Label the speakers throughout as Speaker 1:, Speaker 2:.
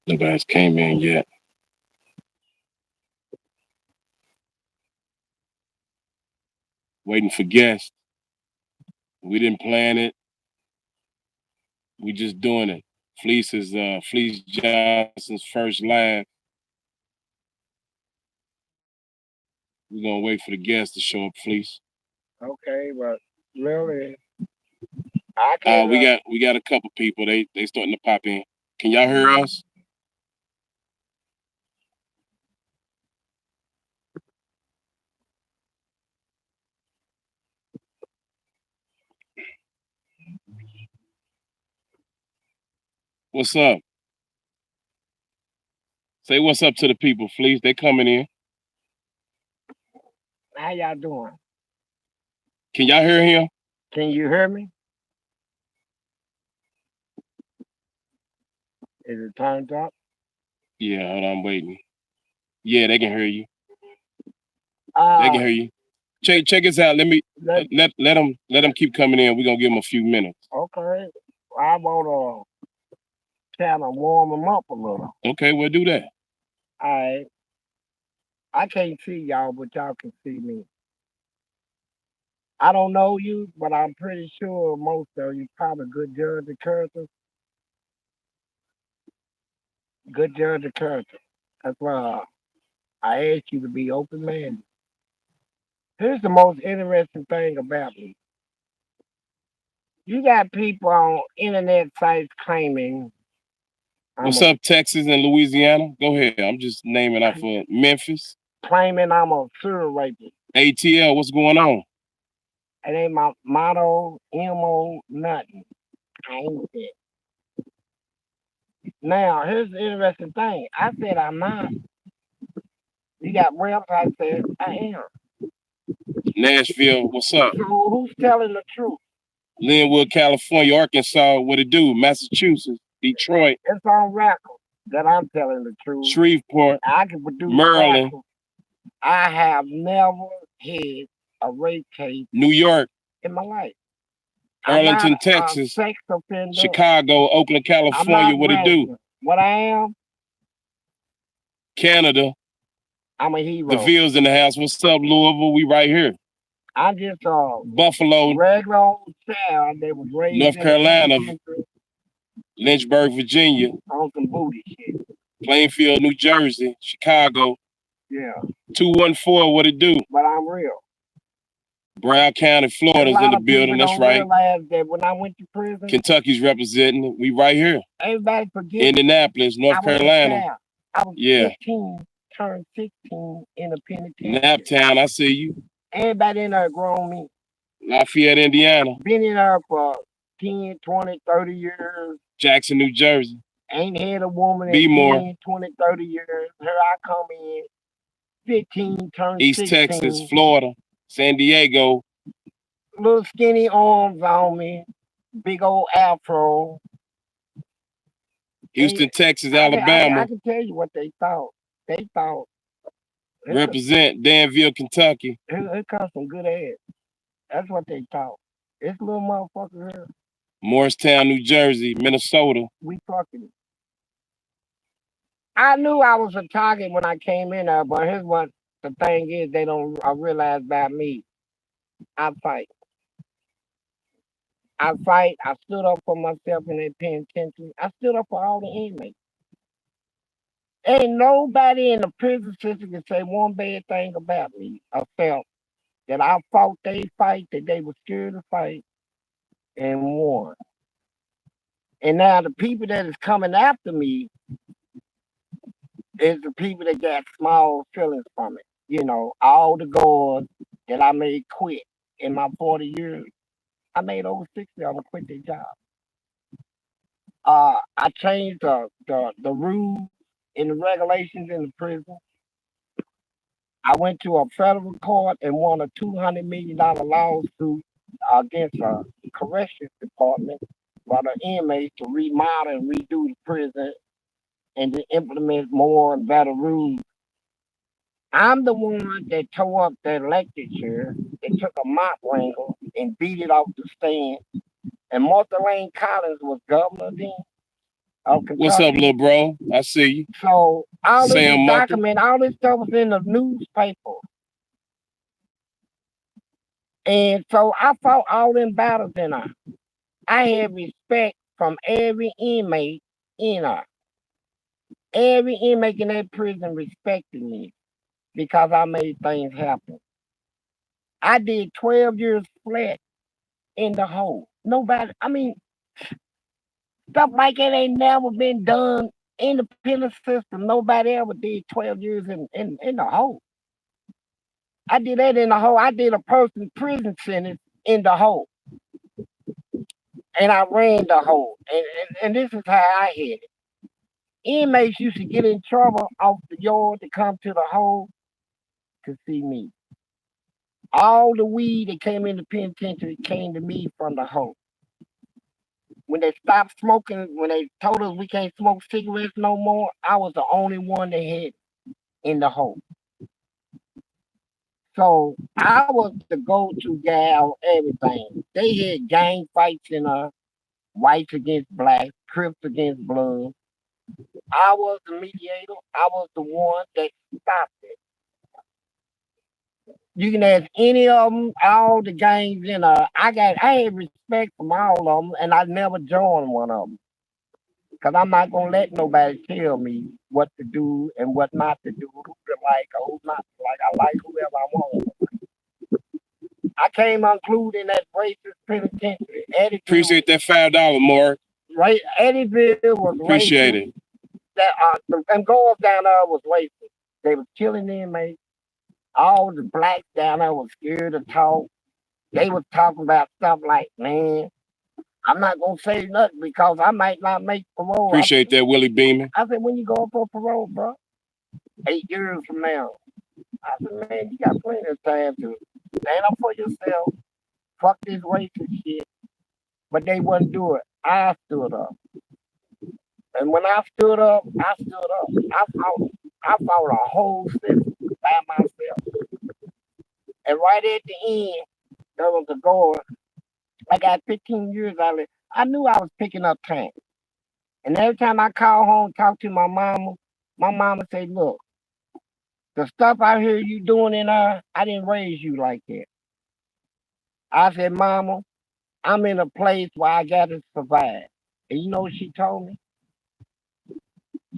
Speaker 1: Nobody's came in yet. Waiting for guests. We didn't plan it. We just doing it. Fleece is Fleece Johnson's first live. We're gonna wait for the guests to show up, Fleece.
Speaker 2: Okay, but really, I can't.
Speaker 1: We got a couple people. They starting to pop in. Can y'all hear us? What's up? Say what's up to the people, Fleece. They coming in.
Speaker 2: How y'all doing?
Speaker 1: Can y'all hear him?
Speaker 2: Can you hear me? Is it turned up?
Speaker 1: Yeah, hold on, I'm waiting. Yeah, they can hear you. They
Speaker 2: Uh,
Speaker 1: can hear you. Check us out. Let me
Speaker 2: let,
Speaker 1: let them keep coming in. We're gonna give them a few minutes.
Speaker 2: okay. I want to kind of warm them up a little.
Speaker 1: Okay, we'll do that.
Speaker 2: All right. I can't see y'all, but y'all can see me. I don't know you, but I'm pretty sure most of you probably good judge of character. Good judge of character. That's why I asked you to be open man. Here's the most interesting thing about me. You got people on internet sites claiming I'm
Speaker 1: What's
Speaker 2: a
Speaker 1: up, Texas and Louisiana? Go ahead. I'm just naming out for Memphis.
Speaker 2: claiming I'm a serial rapist.
Speaker 1: ATL, what's going on?
Speaker 2: It ain't my motto, MO, nothing. I ain't it. Now, here's the interesting thing. I said I'm not. You got reps, I said I am.
Speaker 1: Nashville, what's up?
Speaker 2: So who's telling the truth?
Speaker 1: Linwood, California, Arkansas, what it do? Massachusetts, Detroit,
Speaker 2: It's on record that I'm telling the truth.
Speaker 1: Shreveport,
Speaker 2: I can produce
Speaker 1: Maryland,
Speaker 2: records. I have never had a rape case
Speaker 1: New York,
Speaker 2: in my life. I'm not
Speaker 1: Arlington,
Speaker 2: a
Speaker 1: Texas,
Speaker 2: sex offender.
Speaker 1: Chicago, Oakland,
Speaker 2: I'm
Speaker 1: California,
Speaker 2: not
Speaker 1: what it do?
Speaker 2: resident. What I am,
Speaker 1: Canada,
Speaker 2: I'm a
Speaker 1: the
Speaker 2: hero.
Speaker 1: Villes in the house. What's up, Louisville? We right here.
Speaker 2: I'm just a
Speaker 1: Buffalo,
Speaker 2: regular old child that was raised
Speaker 1: North
Speaker 2: in the
Speaker 1: Carolina,
Speaker 2: penitentiary
Speaker 1: Lynchburg, Virginia,
Speaker 2: on some booty shit.
Speaker 1: Plainfield, New Jersey, Chicago,
Speaker 2: Yeah,
Speaker 1: 214, what it do?
Speaker 2: but I'm real.
Speaker 1: Brown County,
Speaker 2: A
Speaker 1: Florida's in
Speaker 2: lot
Speaker 1: the
Speaker 2: of people
Speaker 1: building. That's
Speaker 2: don't
Speaker 1: right.
Speaker 2: realize that when I went to prison,
Speaker 1: Kentucky's representing. We right here.
Speaker 2: everybody forget
Speaker 1: Indianapolis,
Speaker 2: I
Speaker 1: North
Speaker 2: was a
Speaker 1: Carolina.
Speaker 2: child. I was
Speaker 1: Yeah.
Speaker 2: 15, turned 16 in the penitentiary.
Speaker 1: Naptown, I see you.
Speaker 2: Everybody in there grown me.
Speaker 1: Lafayette, Indiana.
Speaker 2: Been in there for 10, 20, 30 years.
Speaker 1: Jackson, New Jersey.
Speaker 2: Ain't had a woman in
Speaker 1: Be-more.
Speaker 2: 10, 20, 30 years. Here I come in, 15, turned
Speaker 1: East
Speaker 2: 16.
Speaker 1: Texas, Florida, San Diego.
Speaker 2: Little skinny arms on me, big old afro.
Speaker 1: Houston,
Speaker 2: They,
Speaker 1: Texas,
Speaker 2: I
Speaker 1: Alabama.
Speaker 2: can tell you what they thought. They thought,
Speaker 1: Represent Danville, Kentucky.
Speaker 2: here comes some good ass. That's what they thought. This little motherfucker here,
Speaker 1: Morristown, New Jersey, Minnesota.
Speaker 2: we fucking. I knew I was a target when I came in there, but here's what the thing is they don't realize about me. I fight. I fight. I stood up for myself in that penitentiary. I stood up for all the inmates. Ain't nobody in the prison system can say one bad thing about me. I felt that I fought they fight, that they were scared to fight, and won. And now the people that is coming after me is the people that got small feelings from it. You know, all the guards that I made quit in my 40 years, I made over 60 of them quit their job. I changed the rules and the regulations in the prison. I went to a federal court and won a $200 million lawsuit against a corrections department for the inmates to remodel and redo the prison and to implement more and better rules. I'm the one that tore up the electric chair, that took a mop wrangle and beat it off the stand. And Martha Lane Collins was governor then. of
Speaker 1: What's up,
Speaker 2: Kentucky.
Speaker 1: little bro? I see you.
Speaker 2: So all of this
Speaker 1: Sam Martin.
Speaker 2: document, all this stuff was in the newspaper. And so I fought all them battles in there. I had respect from every inmate in there. Every inmate in that prison respected me because I made things happen. I did 12 years flat in the hole. Nobody, I mean, stuff like that ain't never been done in the penal system. Nobody ever did 12 years in the hole. I did that in the hole. I did a person prison sentence in the hole. And I ran the hole. And this is how I had it. Inmates used to get in trouble off the yard to come to the hole to see me. All the weed that came in the penitentiary came to me from the hole. When they stopped smoking, when they told us we can't smoke cigarettes no more, I was the only one they had in the hole. So I was the go-to guy on everything. They had gang fights in whites against blacks, Crips against Bloods. I was the mediator. I was the one that stopped it. You can ask any of them, all the gangs in I had respect from all of them, and I never joined one of them. Because I'm not going to let nobody tell me what to do and what not to do, who to like or who not to like. I like whoever I want. I came unglued in that racist penitentiary.
Speaker 1: Appreciate that $5, Mark.
Speaker 2: Right, Eddyville was
Speaker 1: Appreciate
Speaker 2: racist.
Speaker 1: it.
Speaker 2: That them girls down there was racist. They was killing inmates. All the blacks down there was scared to talk. They was talking about stuff like, man, I'm not gonna say nothing because I might not make parole.
Speaker 1: Appreciate that, Willie Beeman.
Speaker 2: I said, when you going for parole, bro? 8 years from now. I said, man, you got plenty of time to stand up for yourself. Fuck this racist shit. But they wouldn't do it. I stood up. And when I stood up, I stood up. I fought a whole system by myself. And right at the end, there was a goal. I got 15 years out of it. I knew I was picking up time. And every time I call home, talk to my mama say, look, the stuff I hear you doing in I didn't raise you like that. I said, Mama, I'm in a place where I gotta survive. And you know what she told me?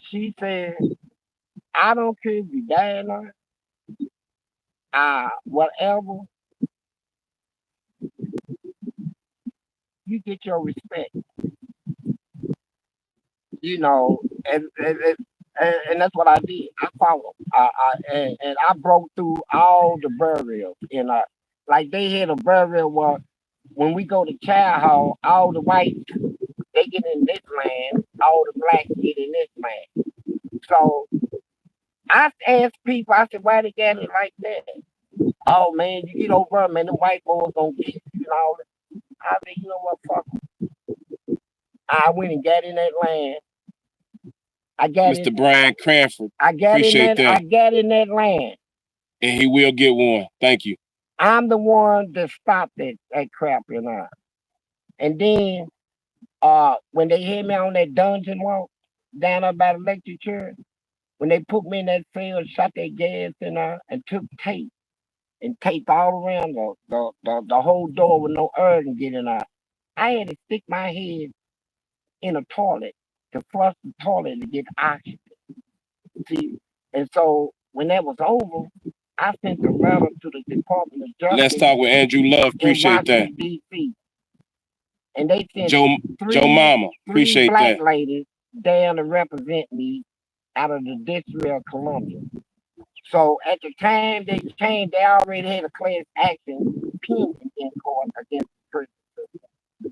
Speaker 2: She said, I don't care if you die or not, whatever, you get your respect. You know, and that's what I did. I followed. And I broke through all the barriers. And like they had a barrier where when we go to child hall, all the whites they get in this land, all the blacks get in this land. So I asked people, I said, why they got it like that? Oh man, you get over, man, the white boys gonna get you and all that. I said, you know what, fuck 'em. I went and got in that land. I got
Speaker 1: Mr.
Speaker 2: in.
Speaker 1: Brian Cranford.
Speaker 2: I got in
Speaker 1: Appreciate
Speaker 2: that. I
Speaker 1: that.
Speaker 2: got in that land.
Speaker 1: And he will get one. Thank you.
Speaker 2: I'm the one that stopped that crap, you know. And then, when they had me on that dungeon walk down there by the electric chair, when they put me in that cell, shot their gas in there, and took tape and taped all around the whole door with no air can get in there. I had to stick my head in a toilet to flush the toilet to get oxygen. See, and so when that was over, I sent a letter to the Department of
Speaker 1: Let's
Speaker 2: Justice
Speaker 1: talk with Andrew Love.
Speaker 2: in
Speaker 1: Appreciate that.
Speaker 2: Washington D.C. And they sent
Speaker 1: Joe Mama.
Speaker 2: three
Speaker 1: Appreciate
Speaker 2: black
Speaker 1: that.
Speaker 2: ladies down to represent me out of the District of Columbia. So at the time they came, they already had a class action pending in court against the prison.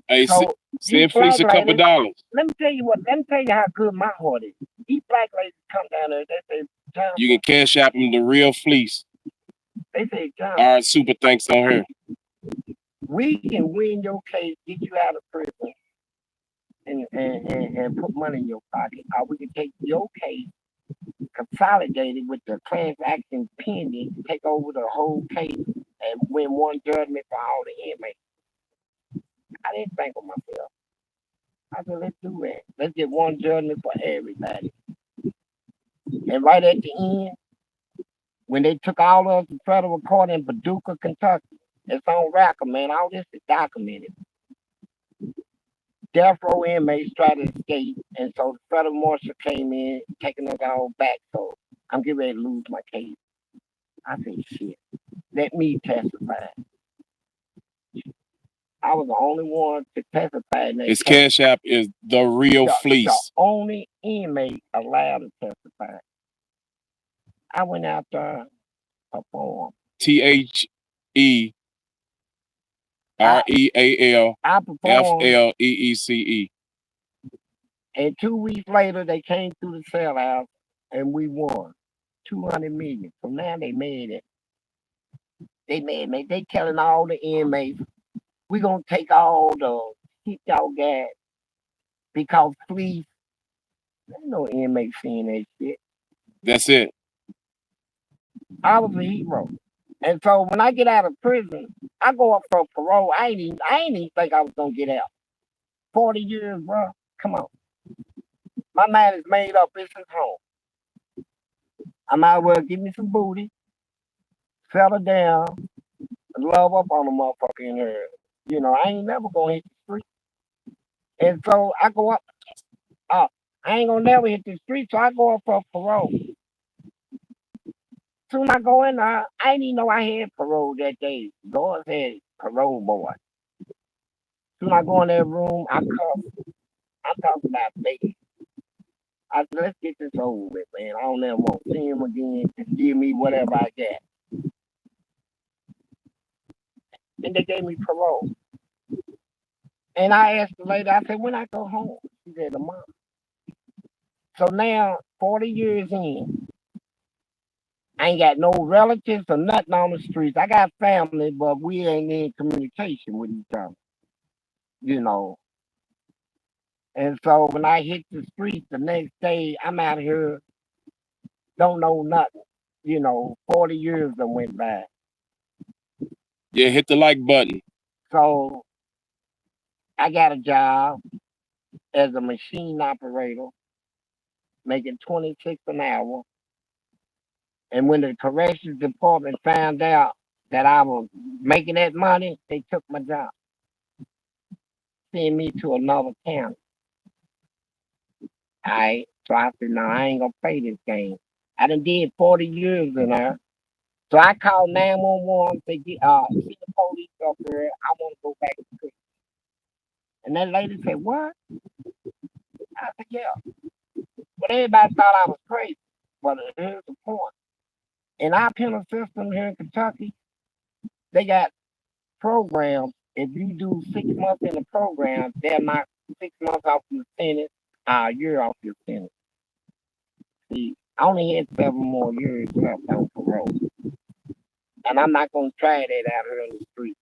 Speaker 1: Hey,
Speaker 2: So these
Speaker 1: send
Speaker 2: black
Speaker 1: Fleece a couple
Speaker 2: ladies,
Speaker 1: dollars.
Speaker 2: let me tell you what. Let me tell you how good my heart is. These black ladies come down there. They say, John.
Speaker 1: You can cash app him the real fleece.
Speaker 2: They say, John.
Speaker 1: All right, super thanks on her.
Speaker 2: We can win your case, get you out of prison, and put money in your pocket. Or we can take your case, consolidate it with the class action pending, take over the whole case, and win one judgment for all the inmates. I didn't think of myself. I said, let's do it. Let's get one judgment for everybody. And right at the end, when they took all of us to federal court in Paducah, Kentucky, it's on record, man. All this is documented. Death row inmates tried to escape, and so the federal marshal came in, taking us all back. So I'm getting ready to lose my case. I said, shit, let me testify. I was the only one to testify in that
Speaker 1: His
Speaker 2: case.
Speaker 1: cash app is the real
Speaker 2: The
Speaker 1: fleece.
Speaker 2: only inmate allowed to testify. I went out there, performed.
Speaker 1: THEREALFLEECE.
Speaker 2: And 2 weeks later, they came through the cell house, and we won 200 million. So now they made it. They made me. They telling all the inmates, we gonna take all the shit y'all got because FLEECE. There's no inmate seeing that shit.
Speaker 1: That's it.
Speaker 2: I was a hero. And so when I get out of prison, I go up for parole. I ain't even think I was gonna get out. 40 years, bro. Come on. My mind is made up. This is home. I might as well give me some booty, settle down, and love up on a motherfucker in here. You know, I ain't never gonna hit the street. And so I go up. I ain't gonna never hit the street, so I go up for parole. Soon I go in there, I didn't even know I had parole that day. God said parole boy. Soon I go in that room, I come. I'm talking about baby. I said, let's get this over with, man. I don't ever want to see him again. Just give me whatever I got. And they gave me parole. And I asked the lady, I said, when I go home? She said, a month. So now, 40 years in, I ain't got no relatives or nothing on the streets. I got family, but we ain't in communication with each other, you know. And so when I hit the streets the next day, I'm out here, don't know nothing. You know, 40 years that went by.
Speaker 1: Yeah, hit the like button.
Speaker 2: So I got a job as a machine operator, making 26 an hour. And when the corrections department found out that I was making that money, they took my job, sent me to another county. All right. So I said, no, I ain't gonna play this game. I done did 40 years in there. So I called 911 to get see the police up here. I want to go back to prison. And that lady said, what? I said, yeah. But everybody thought I was crazy. But here's the point. In our penal system here in Kentucky, they got programs. If you do 6 months in the program, they'll knock 6 months off your sentence, a year off your sentence. See, I only had 7 more years left on parole. And I'm not gonna try that out here in the street.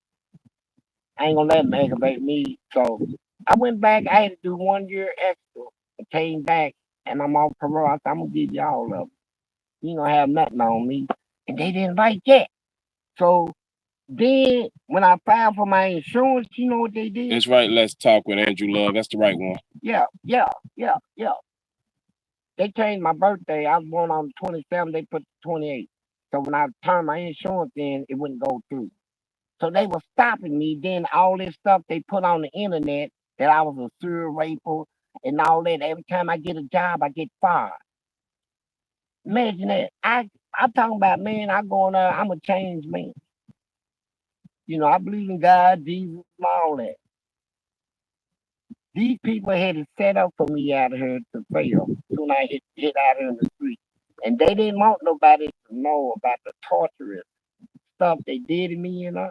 Speaker 2: I ain't gonna let them aggravate me. So I went back, I had to do 1 year extra. I came back and I'm off parole. I said, I'm gonna give you all of them. You ain't gonna have nothing on me. And they didn't like that. So then when I filed for my insurance, you know what they did?
Speaker 1: That's right. Let's talk with Andrew Love. That's the right one.
Speaker 2: Yeah. They changed my birthday. I was born on the 27th. They put the 28th. So when I turned my insurance in, it wouldn't go through. So they were stopping me. Then all this stuff they put on the internet that I was a serial raper and all that. Every time I get a job, I get fired. Imagine that. I talking about, man, I go in there, I'm a changed man. You know, I believe in God, Jesus, and all that. These people had it set up for me out here to fail when I hit out here in the street. And they didn't want nobody to know about the torturous stuff they did to me, you know,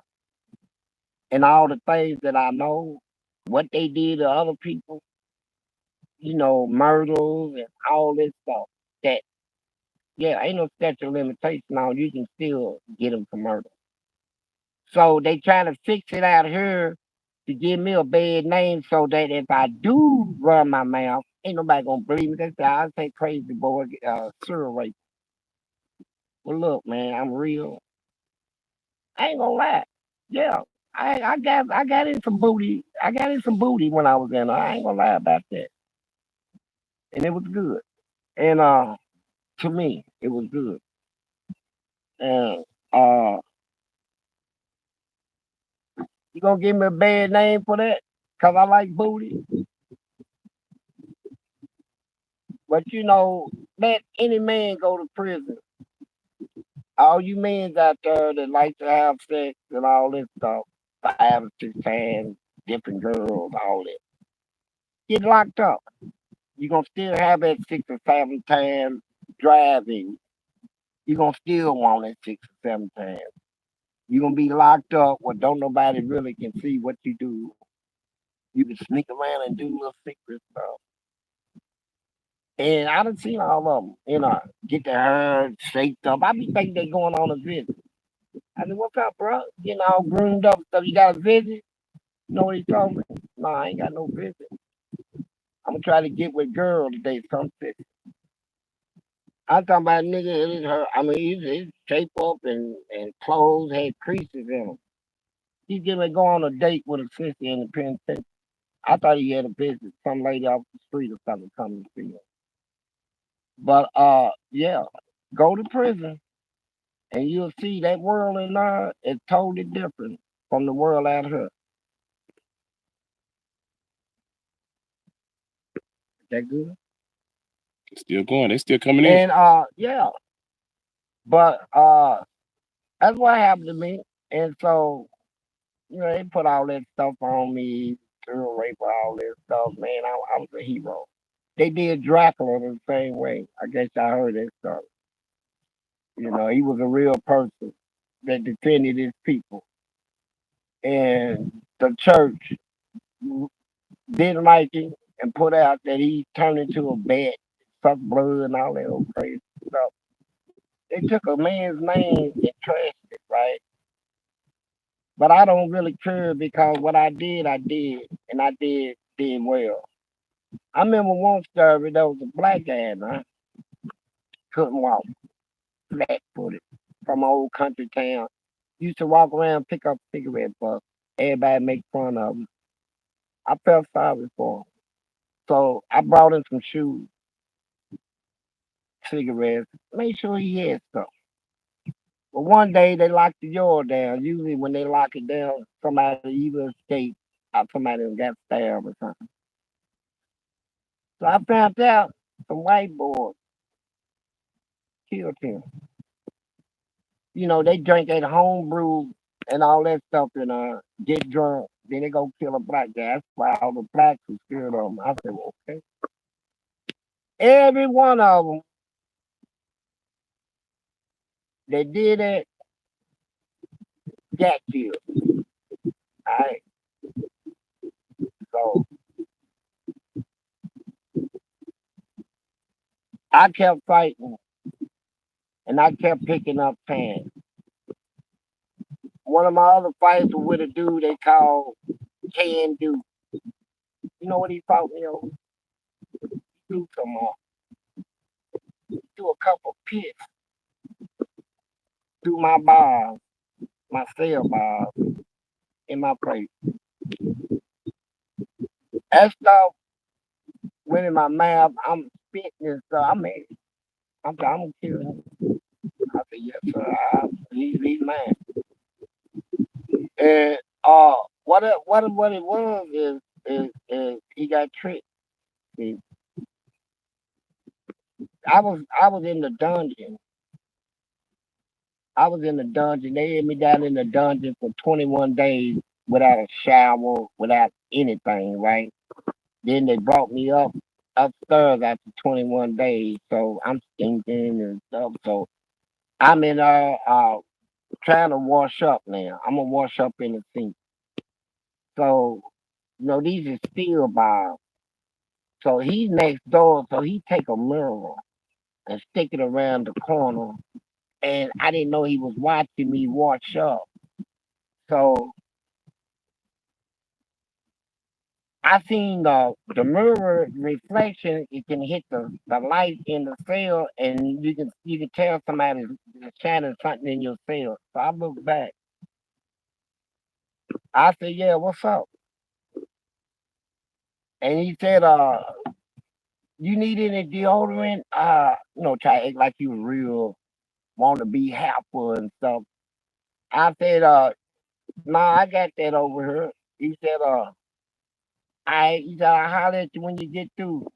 Speaker 2: and all the things that I know, what they did to other people, you know, murders and all this stuff. That, yeah, ain't no statute of limitation on you can still get them for murder. So they trying to fix it out here to give me a bad name so that if I do run my mouth, ain't nobody gonna believe me. They say I say crazy boy, serial rape. Well, look, man, I'm real. I ain't gonna lie. Yeah, I got in some booty. I got in some booty when I was in. I ain't gonna lie about that, and it was good. And to me, it was good. And you gonna give me a bad name for that? Cause I like booty. But let any man go to prison. All you men out there that like to have sex and all this stuff, 5 or 6 times, different girls, all that, get locked up. You gonna still have that 6 or 7 times driving. You gonna still want it 6 or 7 times. You gonna be locked up where don't nobody really can see what you do. You can sneak around and do little secret stuff. And I done seen all of them, get their hair shaped up. I be thinking they going on a visit. I said, what's up, bro? Getting all groomed up and stuff. You got a visit? You know what he told me? No, I ain't got no visit. I'm gonna try to get with girl today, something. I'm talking about nigga, it is her. I mean, his shape up and clothes had creases in them. He's getting ready to go on a date with a sister in the penitentiary. I thought he had a visit, some lady off the street or something coming to see him. But yeah, go to prison and you'll see that world in there is totally different from the world out here. That good?
Speaker 1: It's still going. They still coming in.
Speaker 2: And yeah, but that's what happened to me. And so, they put all that stuff on me, girl rape, all that stuff. Man, I was a hero. They did Dracula the same way. I guess I heard that stuff. He was a real person that defended his people. And the church didn't like him and put out that he turned into a bat, sucked blood and all that old crazy stuff. They took a man's name and trashed it, right? But I don't really care because what I did, and I did well. I remember one story, there was a black guy, man, couldn't walk, flat footed, from an old country town. Used to walk around, pick up cigarette butts. Everybody make fun of him. I felt sorry for him. So I brought him some shoes, cigarettes, made sure he had some. But one day they locked the door down. Usually when they lock it down, somebody either escaped or somebody got stabbed or something. So I found out some white boys killed him. They drink at home brew and all that stuff and get drunk. Then they go kill a black guy. That's why all the blacks was scared of them. I said, well, okay. Every one of them that did that got killed. All right. So I kept fighting and I kept picking up fans. One of my other fights was with a dude they called Can Do. You know what he fought me over? Threw some threw a couple pits through my bars, my cell bars, in my plate. That stuff went in my mouth. I'm spitting and stuff. I'm gonna kill him. I said, yes, sir. He's mine. And what it was is he got tricked. See, I was in the dungeon. I was in the dungeon. They had me down in the dungeon for 21 days without a shower, without anything, right? Then they brought me upstairs after 21 days. So I'm stinking and stuff. So I'm in trying to wash up now. I'm gonna wash up in the sink. So, these are steel bars. So he's next door, so he take a mirror and stick it around the corner. And I didn't know he was watching me wash up. So I seen the mirror reflection. It can hit the light in the cell, and you can tell somebody's shining something in your cell. So I looked back, I said, yeah, what's up? And he said, you need any deodorant? Try to act like you real, want to be helpful and stuff. I said, nah, I got that over here. He said, he said, I'll holler at you when you get through.